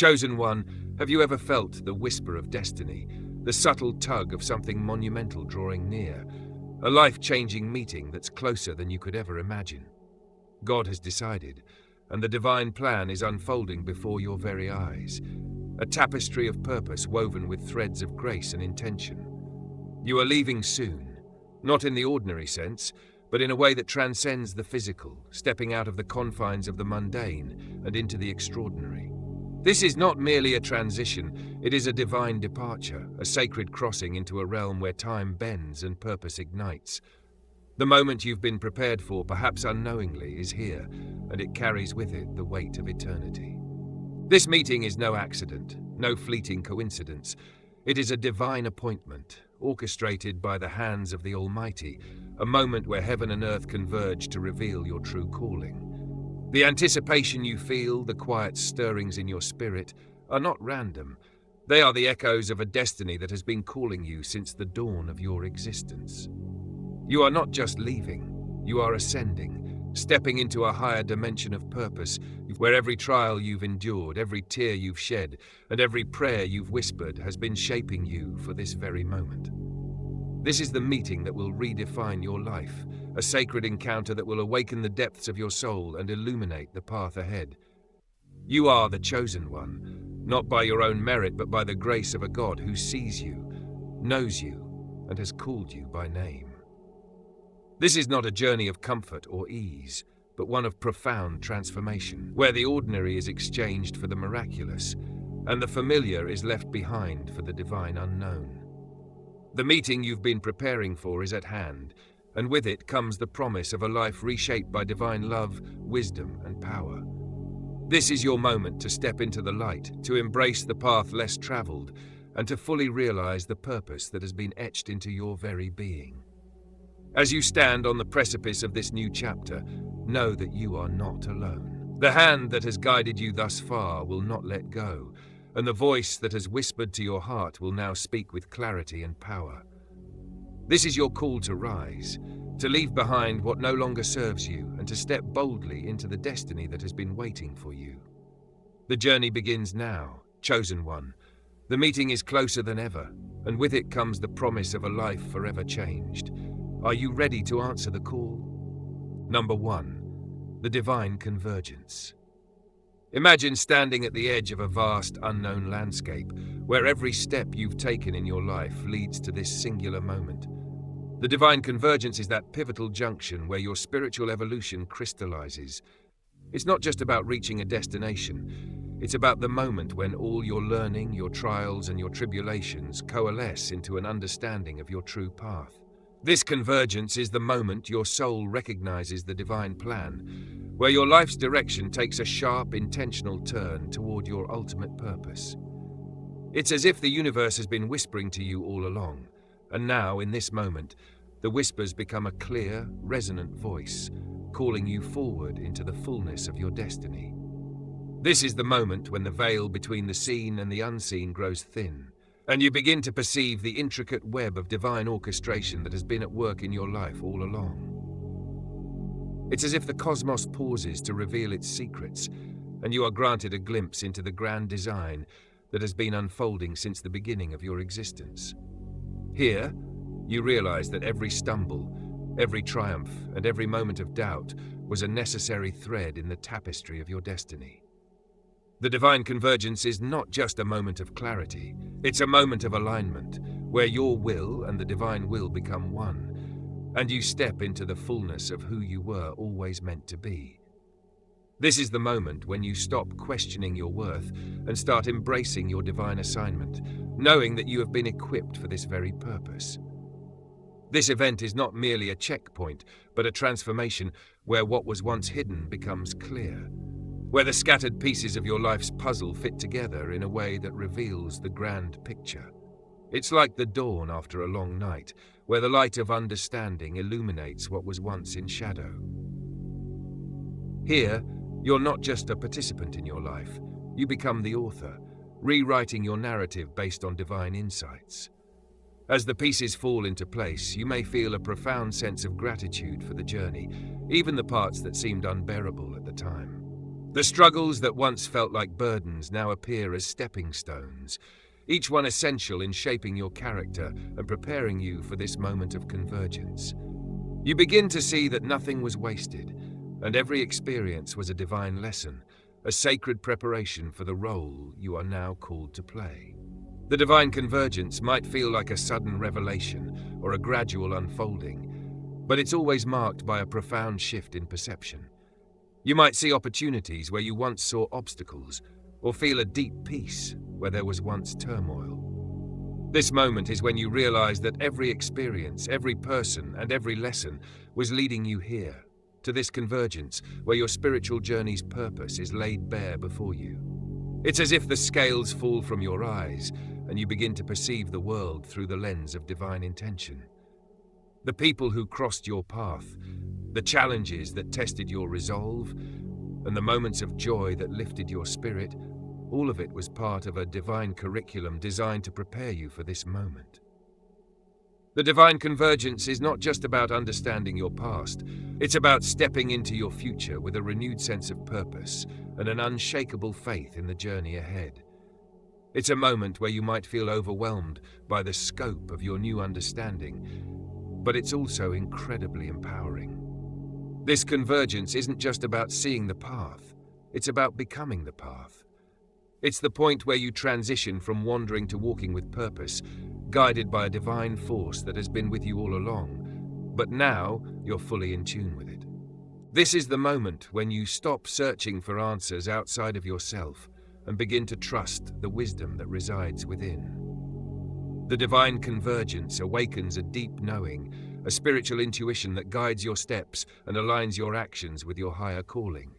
Chosen one, have you ever felt the whisper of destiny, the subtle tug of something monumental drawing near, a life-changing meeting that's closer than you could ever imagine? God has decided, and the divine plan is unfolding before your very eyes, a tapestry of purpose woven with threads of grace and intention. You are leaving soon, not in the ordinary sense, but in a way that transcends the physical, stepping out of the confines of the mundane and into the extraordinary. This is not merely a transition, it is a divine departure, a sacred crossing into a realm where time bends and purpose ignites. The moment you've been prepared for, perhaps unknowingly, is here, and it carries with it the weight of eternity. This meeting is no accident, no fleeting coincidence. It is a divine appointment, orchestrated by the hands of the Almighty, a moment where heaven and earth converge to reveal your true calling. The anticipation you feel, the quiet stirrings in your spirit, are not random. They are the echoes of a destiny that has been calling you since the dawn of your existence. You are not just leaving, you are ascending, stepping into a higher dimension of purpose, where every trial you've endured, every tear you've shed, and every prayer you've whispered has been shaping you for this very moment. This is the meeting that will redefine your life, a sacred encounter that will awaken the depths of your soul and illuminate the path ahead. You are the chosen one, not by your own merit, but by the grace of a God who sees you, knows you, and has called you by name. This is not a journey of comfort or ease, but one of profound transformation, where the ordinary is exchanged for the miraculous, and the familiar is left behind for the divine unknown. The meeting you've been preparing for is at hand, and with it comes the promise of a life reshaped by divine love, wisdom, and power. This is your moment to step into the light, to embrace the path less traveled, and to fully realize the purpose that has been etched into your very being. As you stand on the precipice of this new chapter, know that you are not alone. The hand that has guided you thus far will not let go, and the voice that has whispered to your heart will now speak with clarity and power. This is your call to rise, to leave behind what no longer serves you, and to step boldly into the destiny that has been waiting for you. The journey begins now, chosen one. The meeting is closer than ever, and with it comes the promise of a life forever changed. Are you ready to answer the call? Number 1. The divine convergence. Imagine standing at the edge of a vast, unknown landscape, where every step you've taken in your life leads to this singular moment. The divine convergence is that pivotal junction where your spiritual evolution crystallizes. It's not just about reaching a destination. It's about the moment when all your learning, your trials, and your tribulations coalesce into an understanding of your true path. This convergence is the moment your soul recognizes the divine plan, where your life's direction takes a sharp, intentional turn toward your ultimate purpose. It's as if the universe has been whispering to you all along, and now, in this moment, the whispers become a clear, resonant voice, calling you forward into the fullness of your destiny. This is the moment when the veil between the seen and the unseen grows thin, and you begin to perceive the intricate web of divine orchestration that has been at work in your life all along. It's as if the cosmos pauses to reveal its secrets, and you are granted a glimpse into the grand design that has been unfolding since the beginning of your existence. Here, you realize that every stumble, every triumph, and every moment of doubt was a necessary thread in the tapestry of your destiny. The divine convergence is not just a moment of clarity, it's a moment of alignment, where your will and the divine will become one, and you step into the fullness of who you were always meant to be. This is the moment when you stop questioning your worth and start embracing your divine assignment, knowing that you have been equipped for this very purpose. This event is not merely a checkpoint, but a transformation where what was once hidden becomes clear, where the scattered pieces of your life's puzzle fit together in a way that reveals the grand picture. It's like the dawn after a long night, where the light of understanding illuminates what was once in shadow. Here, you're not just a participant in your life, you become the author, rewriting your narrative based on divine insights. As the pieces fall into place, you may feel a profound sense of gratitude for the journey, even the parts that seemed unbearable at the time. The struggles that once felt like burdens now appear as stepping stones, each one essential in shaping your character and preparing you for this moment of convergence. You begin to see that nothing was wasted, and every experience was a divine lesson, a sacred preparation for the role you are now called to play. The divine convergence might feel like a sudden revelation or a gradual unfolding, but it's always marked by a profound shift in perception. You might see opportunities where you once saw obstacles, or feel a deep peace where there was once turmoil. This moment is when you realize that every experience, every person, and every lesson was leading you here, to this convergence where your spiritual journey's purpose is laid bare before you. It's as if the scales fall from your eyes and you begin to perceive the world through the lens of divine intention. The people who crossed your path, the challenges that tested your resolve, and the moments of joy that lifted your spirit, all of it was part of a divine curriculum designed to prepare you for this moment. The divine convergence is not just about understanding your past, it's about stepping into your future with a renewed sense of purpose and an unshakable faith in the journey ahead. It's a moment where you might feel overwhelmed by the scope of your new understanding, but it's also incredibly empowering. This convergence isn't just about seeing the path, it's about becoming the path. It's the point where you transition from wandering to walking with purpose, guided by a divine force that has been with you all along, but now you're fully in tune with it. This is the moment when you stop searching for answers outside of yourself and begin to trust the wisdom that resides within. The divine convergence awakens a deep knowing, a spiritual intuition that guides your steps and aligns your actions with your higher calling.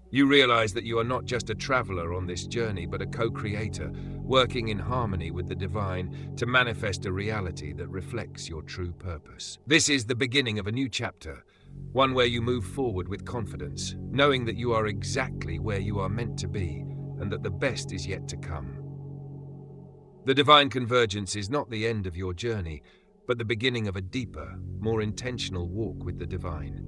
You realize that you are not just a traveler on this journey, but a co-creator, working in harmony with the divine to manifest a reality that reflects your true purpose. This is the beginning of a new chapter, one where you move forward with confidence, knowing that you are exactly where you are meant to be and that the best is yet to come. The divine convergence is not the end of your journey, but the beginning of a deeper, more intentional walk with the divine.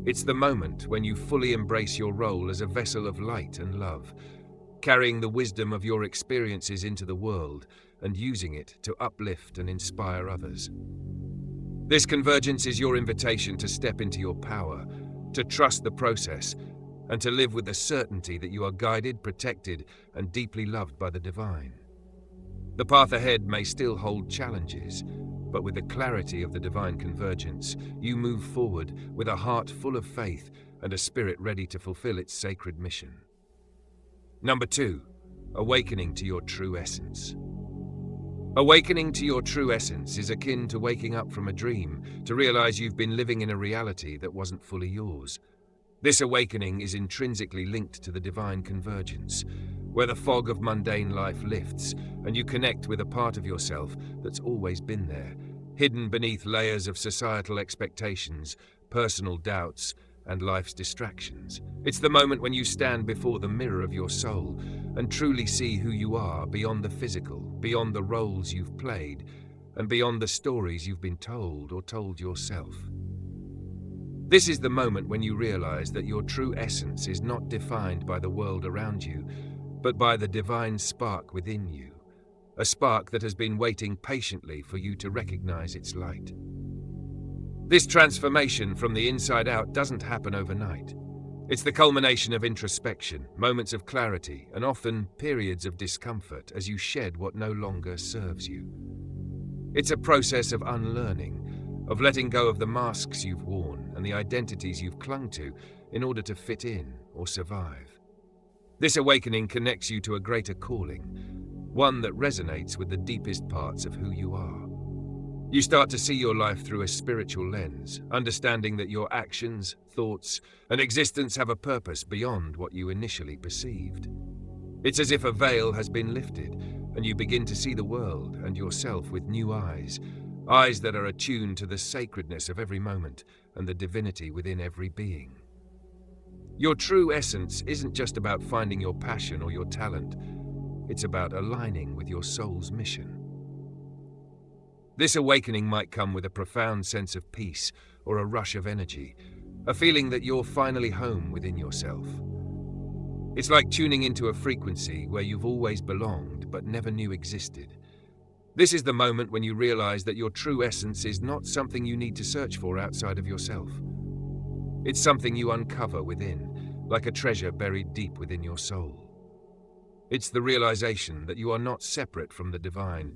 It's the moment when you fully embrace your role as a vessel of light and love, carrying the wisdom of your experiences into the world and using it to uplift and inspire others. This convergence is your invitation to step into your power, to trust the process, and to live with the certainty that you are guided, protected, and deeply loved by the divine. The path ahead may still hold challenges, but with the clarity of the divine convergence, you move forward with a heart full of faith and a spirit ready to fulfill its sacred mission. Number 2, awakening to your true essence. Awakening to your true essence is akin to waking up from a dream to realize you've been living in a reality that wasn't fully yours. This awakening is intrinsically linked to the divine convergence, where the fog of mundane life lifts and you connect with a part of yourself that's always been there, hidden beneath layers of societal expectations, personal doubts, and life's distractions. It's the moment when you stand before the mirror of your soul and truly see who you are beyond the physical, beyond the roles you've played, and beyond the stories you've been told or told yourself. This is the moment when you realize that your true essence is not defined by the world around you, but by the divine spark within you, a spark that has been waiting patiently for you to recognize its light. This transformation from the inside out doesn't happen overnight. It's the culmination of introspection, moments of clarity, and often periods of discomfort as you shed what no longer serves you. It's a process of unlearning, of letting go of the masks you've worn and the identities you've clung to in order to fit in or survive. This awakening connects you to a greater calling, one that resonates with the deepest parts of who you are. You start to see your life through a spiritual lens, understanding that your actions, thoughts, and existence have a purpose beyond what you initially perceived. It's as if a veil has been lifted, and you begin to see the world and yourself with new eyes, eyes that are attuned to the sacredness of every moment and the divinity within every being. Your true essence isn't just about finding your passion or your talent, it's about aligning with your soul's mission. This awakening might come with a profound sense of peace or a rush of energy, a feeling that you're finally home within yourself. It's like tuning into a frequency where you've always belonged but never knew existed. This is the moment when you realize that your true essence is not something you need to search for outside of yourself. It's something you uncover within, like a treasure buried deep within your soul. It's the realization that you are not separate from the divine,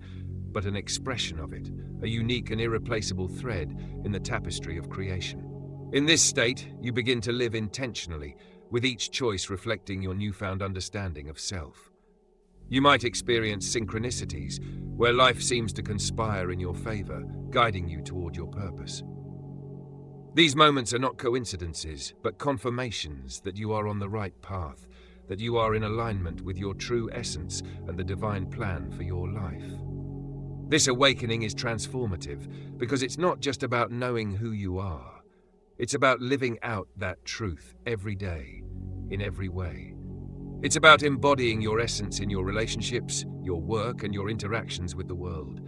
but an expression of it, a unique and irreplaceable thread in the tapestry of creation. In this state, you begin to live intentionally, with each choice reflecting your newfound understanding of self. You might experience synchronicities, where life seems to conspire in your favor, guiding you toward your purpose. These moments are not coincidences, but confirmations that you are on the right path, that you are in alignment with your true essence and the divine plan for your life. This awakening is transformative because it's not just about knowing who you are. It's about living out that truth every day, in every way. It's about embodying your essence in your relationships, your work, and your interactions with the world,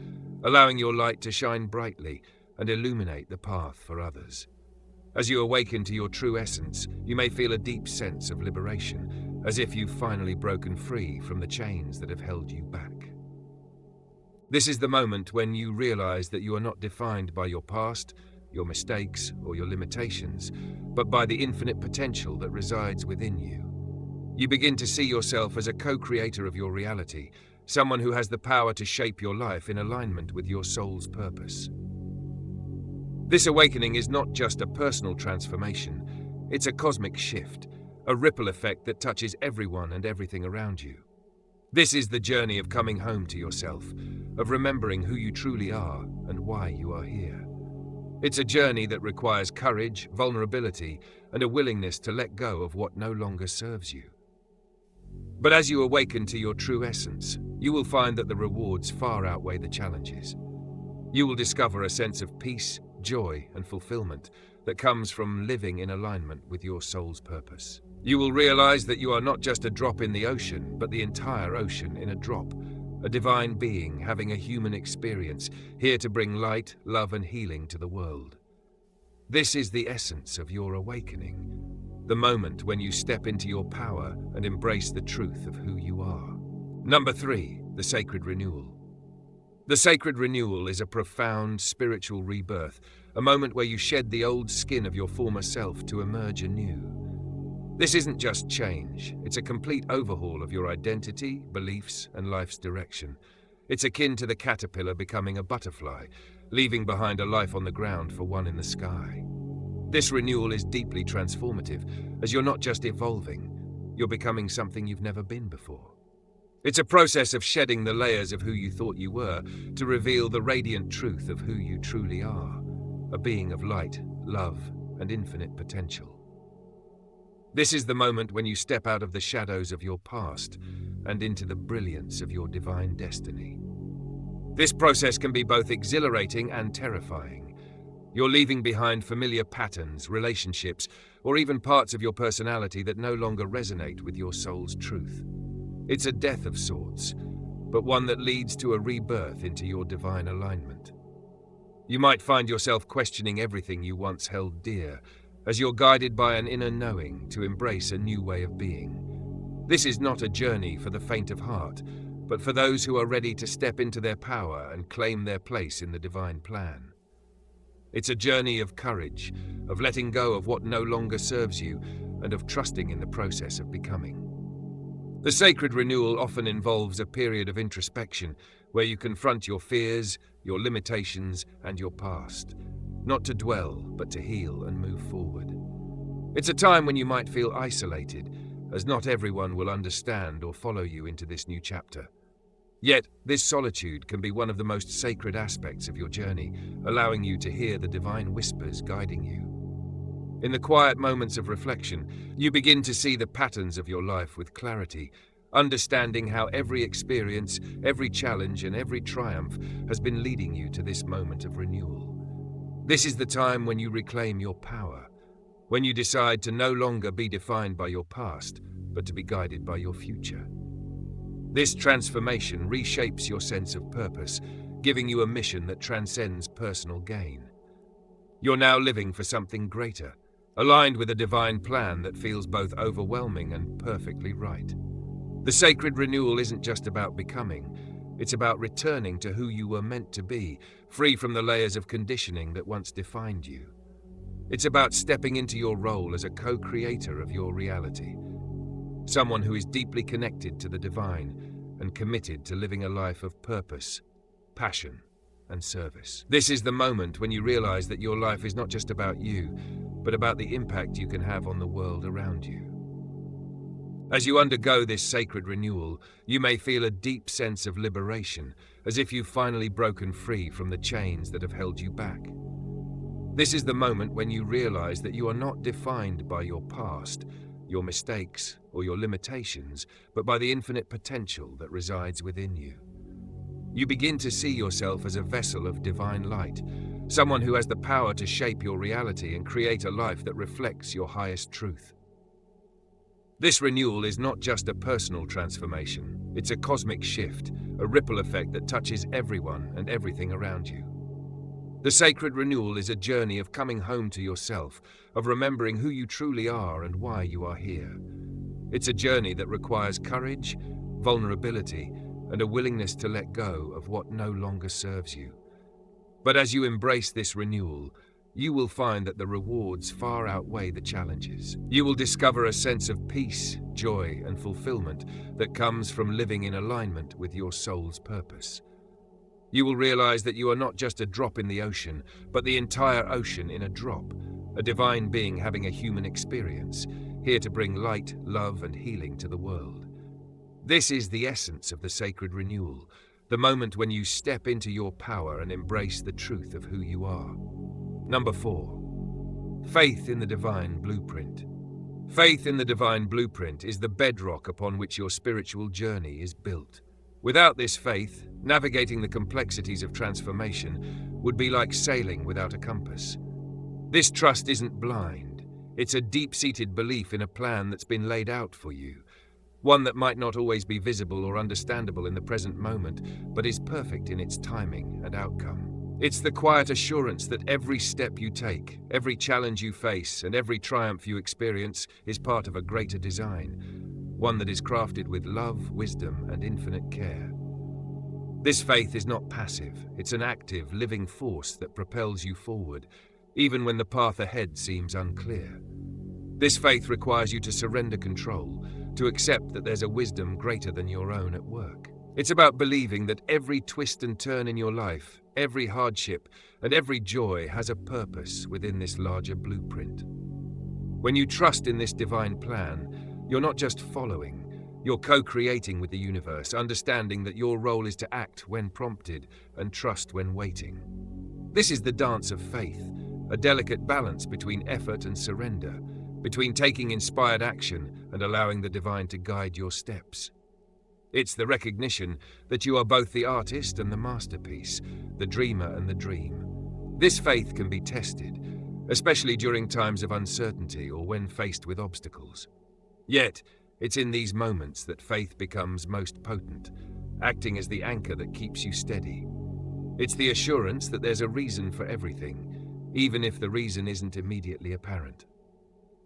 allowing your light to shine brightly and illuminate the path for others. As you awaken to your true essence, you may feel a deep sense of liberation, as if you've finally broken free from the chains that have held you back. This is the moment when you realize that you are not defined by your past, your mistakes, or your limitations, but by the infinite potential that resides within you. You begin to see yourself as a co-creator of your reality, someone who has the power to shape your life in alignment with your soul's purpose. This awakening is not just a personal transformation, it's a cosmic shift, a ripple effect that touches everyone and everything around you. This is the journey of coming home to yourself, of remembering who you truly are and why you are here. It's a journey that requires courage, vulnerability, and a willingness to let go of what no longer serves you. But as you awaken to your true essence, you will find that the rewards far outweigh the challenges. You will discover a sense of peace, joy, and fulfillment that comes from living in alignment with your soul's purpose. You will realize that you are not just a drop in the ocean, but the entire ocean in a drop, a divine being having a human experience, here to bring light, love, and healing to the world. This is the essence of your awakening, the moment when you step into your power and embrace the truth of who you are. Number 3, the sacred renewal. The sacred renewal is a profound spiritual rebirth, a moment where you shed the old skin of your former self to emerge anew. This isn't just change, it's a complete overhaul of your identity, beliefs, and life's direction. It's akin to the caterpillar becoming a butterfly, leaving behind a life on the ground for one in the sky. This renewal is deeply transformative, as you're not just evolving, you're becoming something you've never been before. It's a process of shedding the layers of who you thought you were to reveal the radiant truth of who you truly are, a being of light, love, and infinite potential. This is the moment when you step out of the shadows of your past and into the brilliance of your divine destiny. This process can be both exhilarating and terrifying. You're leaving behind familiar patterns, relationships, or even parts of your personality that no longer resonate with your soul's truth. It's a death of sorts, but one that leads to a rebirth into your divine alignment. You might find yourself questioning everything you once held dear, as you're guided by an inner knowing to embrace a new way of being. This is not a journey for the faint of heart, but for those who are ready to step into their power and claim their place in the divine plan. It's a journey of courage, of letting go of what no longer serves you, and of trusting in the process of becoming. The sacred renewal often involves a period of introspection, where you confront your fears, your limitations, and your past. Not to dwell, but to heal and move forward. It's a time when you might feel isolated, as not everyone will understand or follow you into this new chapter. Yet, this solitude can be one of the most sacred aspects of your journey, allowing you to hear the divine whispers guiding you. In the quiet moments of reflection, you begin to see the patterns of your life with clarity, understanding how every experience, every challenge, and every triumph has been leading you to this moment of renewal. This is the time when you reclaim your power, when you decide to no longer be defined by your past, but to be guided by your future. This transformation reshapes your sense of purpose, giving you a mission that transcends personal gain. You're now living for something greater, aligned with a divine plan that feels both overwhelming and perfectly right. The sacred renewal isn't just about becoming, it's about returning to who you were meant to be, free from the layers of conditioning that once defined you. It's about stepping into your role as a co-creator of your reality, someone who is deeply connected to the divine and committed to living a life of purpose, passion, and service. This is the moment when you realize that your life is not just about you, but about the impact you can have on the world around you. As you undergo this sacred renewal, you may feel a deep sense of liberation, as if you've finally broken free from the chains that have held you back. This is the moment when you realize that you are not defined by your past, your mistakes, or your limitations, but by the infinite potential that resides within you. You begin to see yourself as a vessel of divine light, someone who has the power to shape your reality and create a life that reflects your highest truth. This renewal is not just a personal transformation, it's a cosmic shift, a ripple effect that touches everyone and everything around you. The sacred renewal is a journey of coming home to yourself, of remembering who you truly are and why you are here. It's a journey that requires courage, vulnerability, and a willingness to let go of what no longer serves you. But as you embrace this renewal, you will find that the rewards far outweigh the challenges. You will discover a sense of peace, joy, and fulfillment that comes from living in alignment with your soul's purpose. You will realize that you are not just a drop in the ocean, but the entire ocean in a drop, a divine being having a human experience, here to bring light, love, and healing to the world. This is the essence of the sacred renewal, the moment when you step into your power and embrace the truth of who you are. Number 4. Faith in the divine blueprint. Faith in the divine blueprint is the bedrock upon which your spiritual journey is built. Without this faith, navigating the complexities of transformation would be like sailing without a compass. This trust isn't blind. It's a deep-seated belief in a plan that's been laid out for you, one that might not always be visible or understandable in the present moment, but is perfect in its timing and outcome. It's the quiet assurance that every step you take, every challenge you face, and every triumph you experience is part of a greater design, one that is crafted with love, wisdom, and infinite care. This faith is not passive, it's an active, living force that propels you forward, even when the path ahead seems unclear. This faith requires you to surrender control, to accept that there's a wisdom greater than your own at work. It's about believing that every twist and turn in your life, every hardship, and every joy has a purpose within this larger blueprint. When you trust in this divine plan, you're not just following, you're co-creating with the universe, understanding that your role is to act when prompted and trust when waiting. This is the dance of faith, a delicate balance between effort and surrender, between taking inspired action and allowing the divine to guide your steps. It's the recognition that you are both the artist and the masterpiece, the dreamer and the dream. This faith can be tested, especially during times of uncertainty or when faced with obstacles. Yet, it's in these moments that faith becomes most potent, acting as the anchor that keeps you steady. It's the assurance that there's a reason for everything, even if the reason isn't immediately apparent.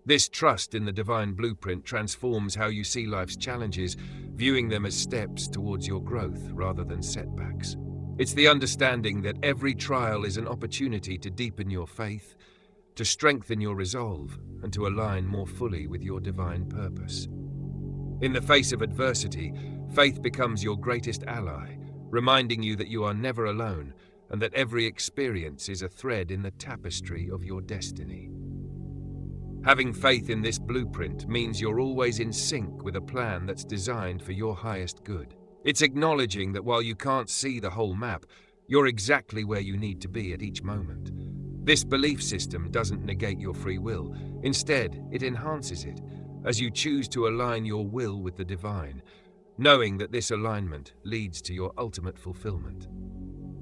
This trust in the divine blueprint transforms how you see life's challenges, viewing them as steps towards your growth rather than setbacks. It's the understanding that every trial is an opportunity to deepen your faith, to strengthen your resolve, and to align more fully with your divine purpose. In the face of adversity, faith becomes your greatest ally, reminding you that you are never alone and that every experience is a thread in the tapestry of your destiny. Having faith in this blueprint means you're always in sync with a plan that's designed for your highest good. It's acknowledging that while you can't see the whole map, you're exactly where you need to be at each moment. This belief system doesn't negate your free will. Instead, it enhances it, as you choose to align your will with the divine, knowing that this alignment leads to your ultimate fulfillment.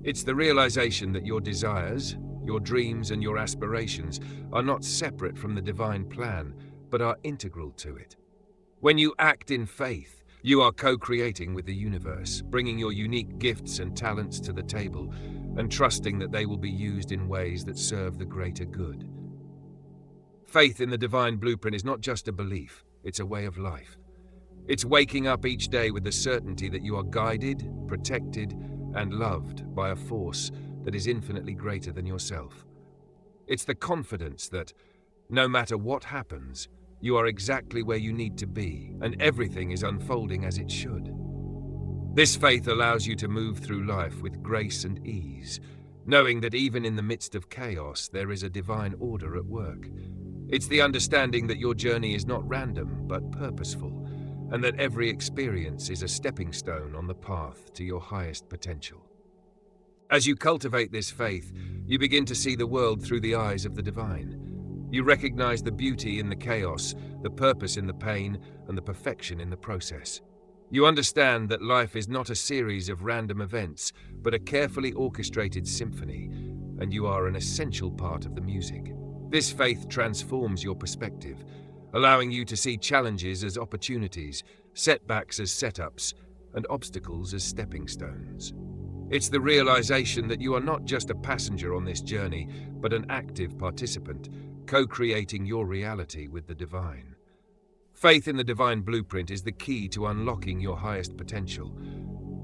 It's the realization that your desires, your dreams, and your aspirations are not separate from the divine plan, but are integral to it. When you act in faith, you are co-creating with the universe, bringing your unique gifts and talents to the table, and trusting that they will be used in ways that serve the greater good. Faith in the divine blueprint is not just a belief, it's a way of life. It's waking up each day with the certainty that you are guided, protected, and loved by a force that is infinitely greater than yourself. It's the confidence that, no matter what happens, you are exactly where you need to be, and everything is unfolding as it should. This faith allows you to move through life with grace and ease, knowing that even in the midst of chaos, there is a divine order at work. It's the understanding that your journey is not random, but purposeful, and that every experience is a stepping stone on the path to your highest potential. As you cultivate this faith, you begin to see the world through the eyes of the divine. You recognize the beauty in the chaos, the purpose in the pain, and the perfection in the process. You understand that life is not a series of random events, but a carefully orchestrated symphony, and you are an essential part of the music. This faith transforms your perspective, allowing you to see challenges as opportunities, setbacks as setups, and obstacles as stepping stones. It's the realization that you are not just a passenger on this journey, but an active participant, co-creating your reality with the divine. Faith in the divine blueprint is the key to unlocking your highest potential.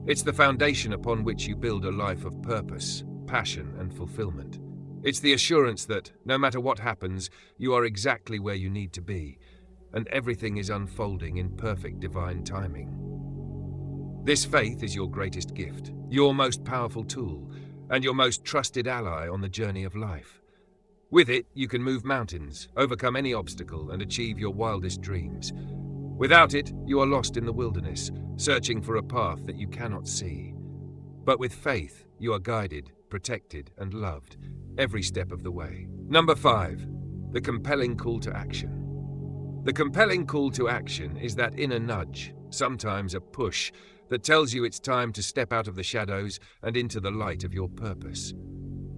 It's the foundation upon which you build a life of purpose, passion, and fulfillment. It's the assurance that, no matter what happens, you are exactly where you need to be, and everything is unfolding in perfect divine timing. This faith is your greatest gift, your most powerful tool, and your most trusted ally on the journey of life. With it, you can move mountains, overcome any obstacle, and achieve your wildest dreams. Without it, you are lost in the wilderness, searching for a path that you cannot see. But with faith, you are guided, protected, and loved every step of the way. Number 5. The compelling call to action. The compelling call to action is that inner nudge, sometimes a push, that tells you it's time to step out of the shadows and into the light of your purpose.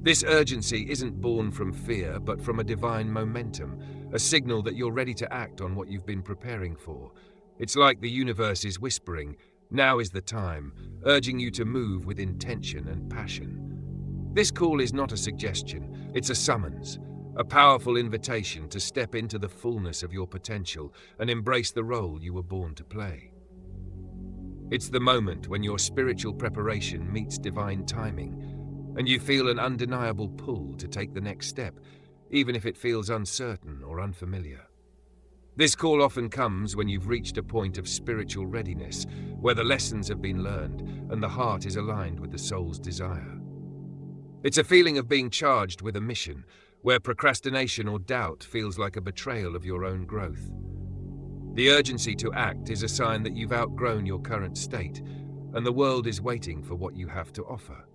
This urgency isn't born from fear, but from a divine momentum, a signal that you're ready to act on what you've been preparing for. It's like the universe is whispering, "Now is the time," urging you to move with intention and passion. This call is not a suggestion, it's a summons, a powerful invitation to step into the fullness of your potential and embrace the role you were born to play. It's the moment when your spiritual preparation meets divine timing, and you feel an undeniable pull to take the next step, even if it feels uncertain or unfamiliar. This call often comes when you've reached a point of spiritual readiness, where the lessons have been learned and the heart is aligned with the soul's desire. It's a feeling of being charged with a mission, where procrastination or doubt feels like a betrayal of your own growth. The urgency to act is a sign that you've outgrown your current state, and the world is waiting for what you have to offer.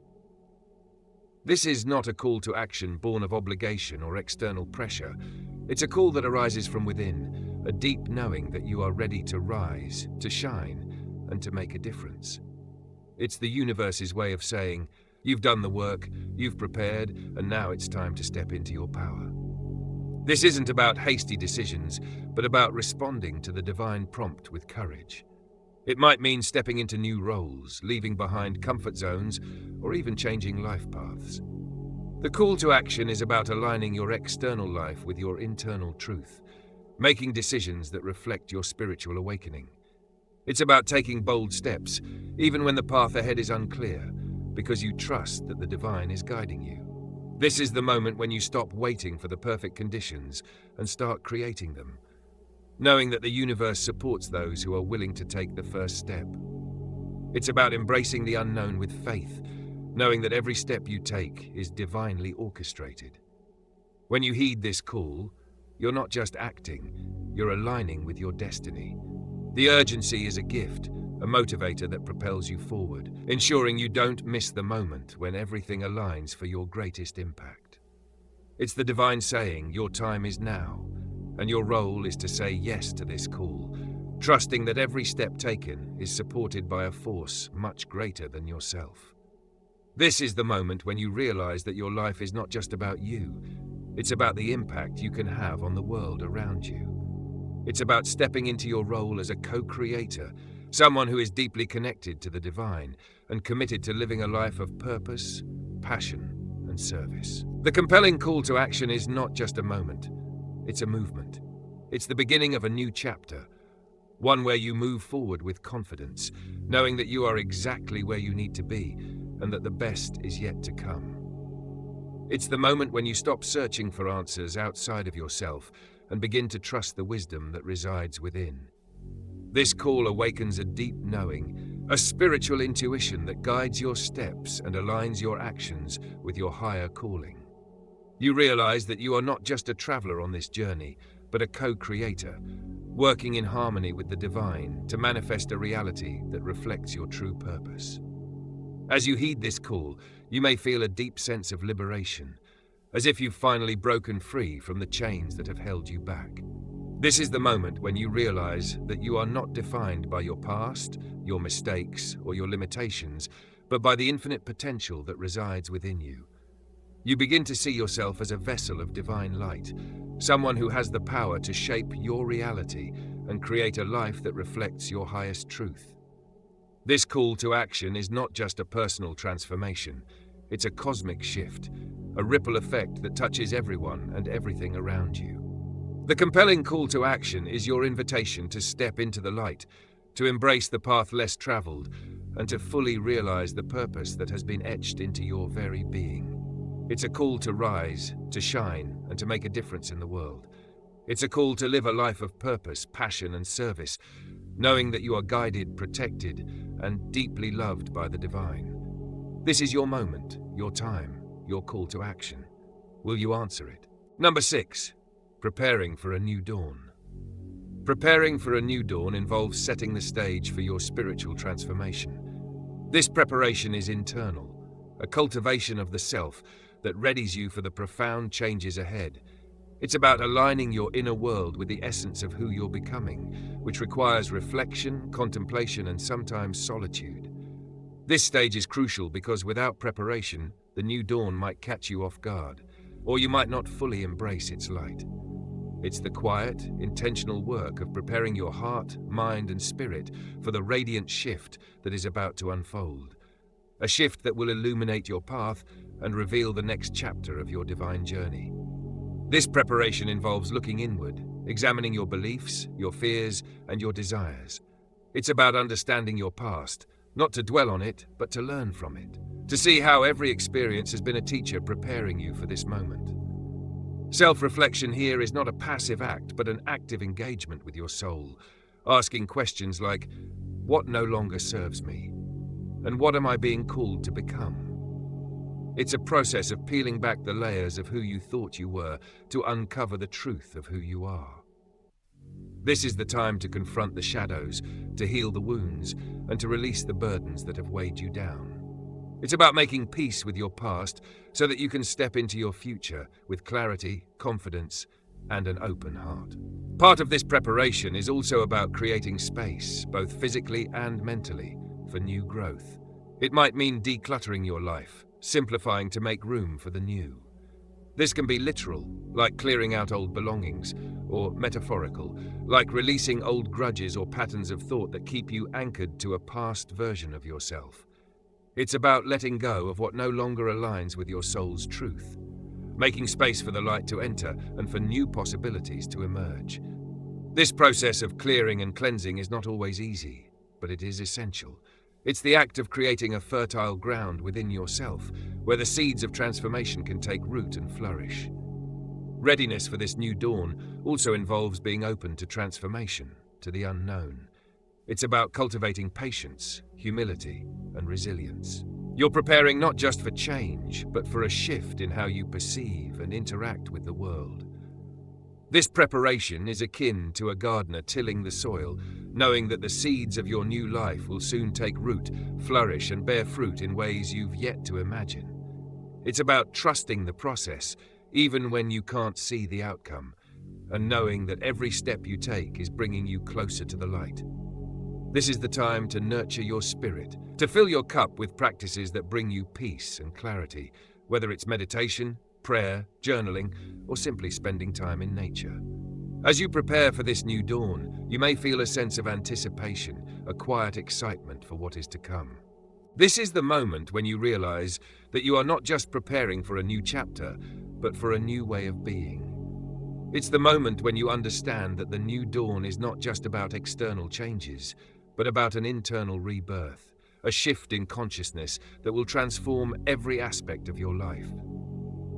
This is not a call to action born of obligation or external pressure. It's a call that arises from within, a deep knowing that you are ready to rise, to shine, and to make a difference. It's the universe's way of saying, "You've done the work, you've prepared, and now it's time to step into your power." This isn't about hasty decisions, but about responding to the divine prompt with courage. It might mean stepping into new roles, leaving behind comfort zones, or even changing life paths. The call to action is about aligning your external life with your internal truth, making decisions that reflect your spiritual awakening. It's about taking bold steps, even when the path ahead is unclear, because you trust that the divine is guiding you. This is the moment when you stop waiting for the perfect conditions and start creating them, knowing that the universe supports those who are willing to take the first step. It's about embracing the unknown with faith, knowing that every step you take is divinely orchestrated. When you heed this call, you're not just acting, you're aligning with your destiny. The urgency is a gift, a motivator that propels you forward, ensuring you don't miss the moment when everything aligns for your greatest impact. It's the divine saying, "Your time is now," and your role is to say yes to this call, trusting that every step taken is supported by a force much greater than yourself. This is the moment when you realize that your life is not just about you, it's about the impact you can have on the world around you. It's about stepping into your role as a co-creator, someone who is deeply connected to the divine and committed to living a life of purpose, passion, and service. The compelling call to action is not just a moment. It's a movement. It's the beginning of a new chapter, one where you move forward with confidence, knowing that you are exactly where you need to be and that the best is yet to come. It's the moment when you stop searching for answers outside of yourself and begin to trust the wisdom that resides within. This call awakens a deep knowing, a spiritual intuition that guides your steps and aligns your actions with your higher calling. You realize that you are not just a traveler on this journey, but a co-creator, working in harmony with the divine to manifest a reality that reflects your true purpose. As you heed this call, you may feel a deep sense of liberation, as if you've finally broken free from the chains that have held you back. This is the moment when you realize that you are not defined by your past, your mistakes, or your limitations, but by the infinite potential that resides within you. You begin to see yourself as a vessel of divine light, someone who has the power to shape your reality and create a life that reflects your highest truth. This call to action is not just a personal transformation, it's a cosmic shift, a ripple effect that touches everyone and everything around you. The compelling call to action is your invitation to step into the light, to embrace the path less traveled, and to fully realize the purpose that has been etched into your very being. It's a call to rise, to shine, and to make a difference in the world. It's a call to live a life of purpose, passion, and service, knowing that you are guided, protected, and deeply loved by the divine. This is your moment, your time, your call to action. Will you answer it? Number 6. Preparing for a new dawn. Preparing for a new dawn involves setting the stage for your spiritual transformation. This preparation is internal, a cultivation of the self that readies you for the profound changes ahead. It's about aligning your inner world with the essence of who you're becoming, which requires reflection, contemplation, and sometimes solitude. This stage is crucial because without preparation, the new dawn might catch you off guard, or you might not fully embrace its light. It's the quiet, intentional work of preparing your heart, mind, and spirit for the radiant shift that is about to unfold. A shift that will illuminate your path and reveal the next chapter of your divine journey. This preparation involves looking inward, examining your beliefs, your fears, and your desires. It's about understanding your past, not to dwell on it, but to learn from it, to see how every experience has been a teacher preparing you for this moment. Self-reflection here is not a passive act, but an active engagement with your soul, asking questions like, what no longer serves me? And what am I being called to become? It's a process of peeling back the layers of who you thought you were to uncover the truth of who you are. This is the time to confront the shadows, to heal the wounds, and to release the burdens that have weighed you down. It's about making peace with your past so that you can step into your future with clarity, confidence, and an open heart. Part of this preparation is also about creating space, both physically and mentally, for new growth. It might mean decluttering your life, simplifying to make room for the new. This can be literal, like clearing out old belongings, or metaphorical, like releasing old grudges or patterns of thought that keep you anchored to a past version of yourself. It's about letting go of what no longer aligns with your soul's truth, making space for the light to enter and for new possibilities to emerge. This process of clearing and cleansing is not always easy, but it is essential. It's the act of creating a fertile ground within yourself, where the seeds of transformation can take root and flourish. Readiness for this new dawn also involves being open to transformation, to the unknown. It's about cultivating patience, humility, and resilience. You're preparing not just for change, but for a shift in how you perceive and interact with the world. This preparation is akin to a gardener tilling the soil, knowing that the seeds of your new life will soon take root, flourish, and bear fruit in ways you've yet to imagine. It's about trusting the process, even when you can't see the outcome, and knowing that every step you take is bringing you closer to the light. This is the time to nurture your spirit, to fill your cup with practices that bring you peace and clarity, whether it's meditation, prayer, journaling, or simply spending time in nature. As you prepare for this new dawn, you may feel a sense of anticipation, a quiet excitement for what is to come. This is the moment when you realize that you are not just preparing for a new chapter, but for a new way of being. It's the moment when you understand that the new dawn is not just about external changes, but about an internal rebirth, a shift in consciousness that will transform every aspect of your life.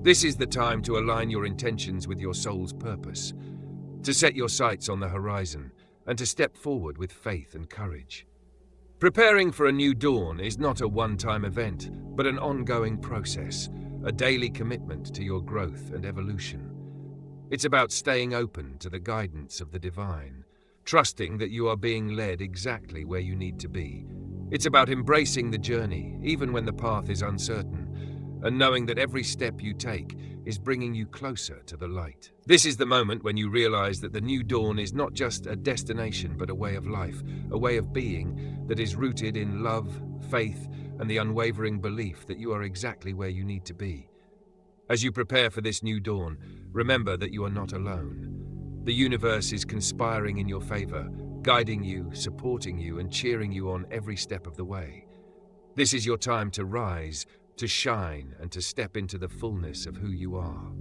This is the time to align your intentions with your soul's purpose, to set your sights on the horizon, and to step forward with faith and courage. Preparing for a new dawn is not a one-time event, but an ongoing process, a daily commitment to your growth and evolution. It's about staying open to the guidance of the divine, trusting that you are being led exactly where you need to be. It's about embracing the journey, even when the path is uncertain, and knowing that every step you take is bringing you closer to the light. This is the moment when you realize that the new dawn is not just a destination, but a way of life, a way of being that is rooted in love, faith, and the unwavering belief that you are exactly where you need to be. As you prepare for this new dawn, remember that you are not alone. The universe is conspiring in your favor, guiding you, supporting you, and cheering you on every step of the way. This is your time to rise, to shine, and to step into the fullness of who you are.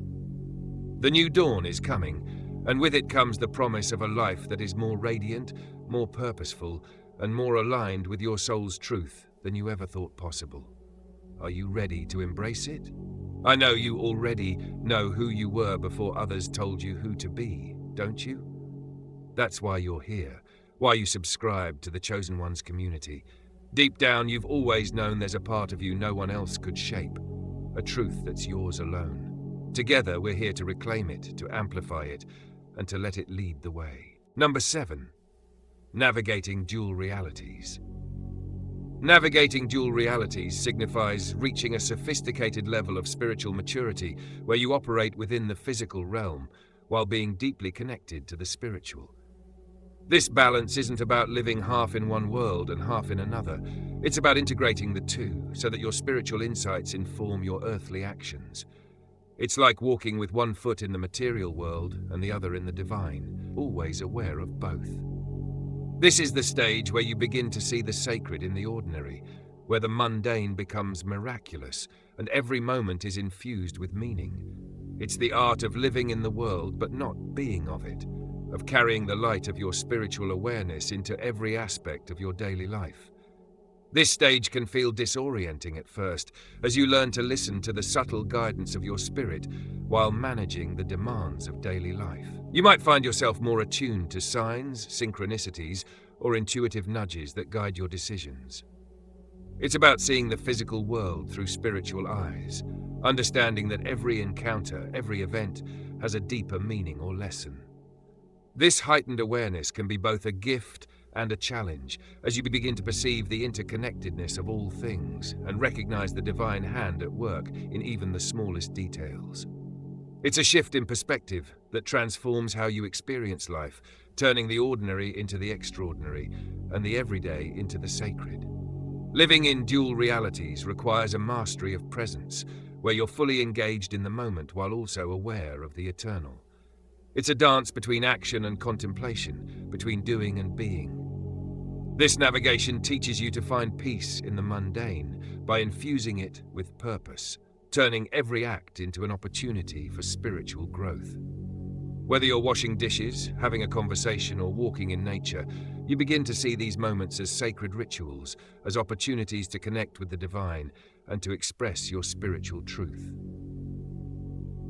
The new dawn is coming, and with it comes the promise of a life that is more radiant, more purposeful, and more aligned with your soul's truth than you ever thought possible. Are you ready to embrace it? I know you already know who you were before others told you who to be, don't you? That's why you're here, why you subscribe to the Chosen Ones community. Deep down, you've always known there's a part of you no one else could shape, a truth that's yours alone. Together, we're here to reclaim it, to amplify it, and to let it lead the way. Number 7. Navigating dual realities. Navigating dual realities signifies reaching a sophisticated level of spiritual maturity where you operate within the physical realm while being deeply connected to the spiritual. This balance isn't about living half in one world and half in another. It's about integrating the two so that your spiritual insights inform your earthly actions. It's like walking with one foot in the material world and the other in the divine, always aware of both. This is the stage where you begin to see the sacred in the ordinary, where the mundane becomes miraculous and every moment is infused with meaning. It's the art of living in the world but not being of it, of carrying the light of your spiritual awareness into every aspect of your daily life. This stage can feel disorienting at first, as you learn to listen to the subtle guidance of your spirit while managing the demands of daily life. You might find yourself more attuned to signs, synchronicities, or intuitive nudges that guide your decisions. It's about seeing the physical world through spiritual eyes, understanding that every encounter, every event, has a deeper meaning or lesson. This heightened awareness can be both a gift and a challenge as you begin to perceive the interconnectedness of all things and recognize the divine hand at work in even the smallest details. It's a shift in perspective that transforms how you experience life, turning the ordinary into the extraordinary and the everyday into the sacred. Living in dual realities requires a mastery of presence, where you're fully engaged in the moment while also aware of the eternal. It's a dance between action and contemplation, between doing and being. This navigation teaches you to find peace in the mundane by infusing it with purpose, turning every act into an opportunity for spiritual growth. Whether you're washing dishes, having a conversation, or walking in nature, you begin to see these moments as sacred rituals, as opportunities to connect with the divine and to express your spiritual truth.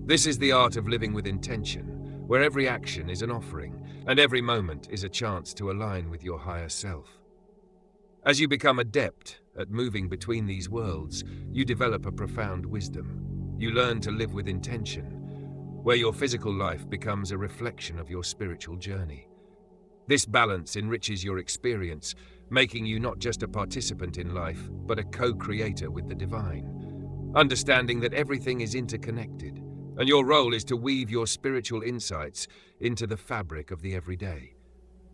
This is the art of living with intention, where every action is an offering and every moment is a chance to align with your higher self. As you become adept at moving between these worlds, you develop a profound wisdom. You learn to live with intention, where your physical life becomes a reflection of your spiritual journey. This balance enriches your experience, making you not just a participant in life, but a co-creator with the divine, understanding that everything is interconnected, and your role is to weave your spiritual insights into the fabric of the everyday.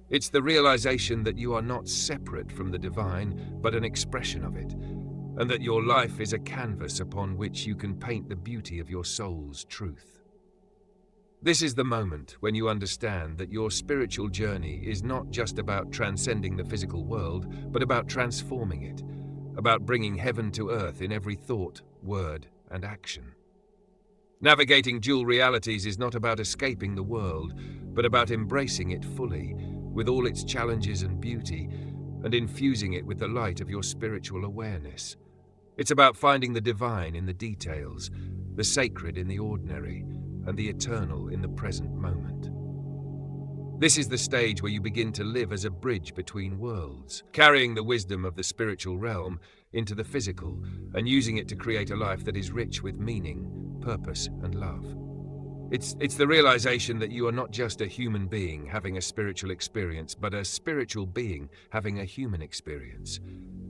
It's the realization that you are not separate from the divine, but an expression of it, and that your life is a canvas upon which you can paint the beauty of your soul's truth. This is the moment when you understand that your spiritual journey is not just about transcending the physical world, but about transforming it, about bringing heaven to earth in every thought, word, and action. Navigating dual realities is not about escaping the world, but about embracing it fully, with all its challenges and beauty, and infusing it with the light of your spiritual awareness. It's about finding the divine in the details, the sacred in the ordinary, and the eternal in the present moment. This is the stage where you begin to live as a bridge between worlds, carrying the wisdom of the spiritual realm into the physical and using it to create a life that is rich with meaning, purpose, and love. It's the realization that you are not just a human being having a spiritual experience, but a spiritual being having a human experience,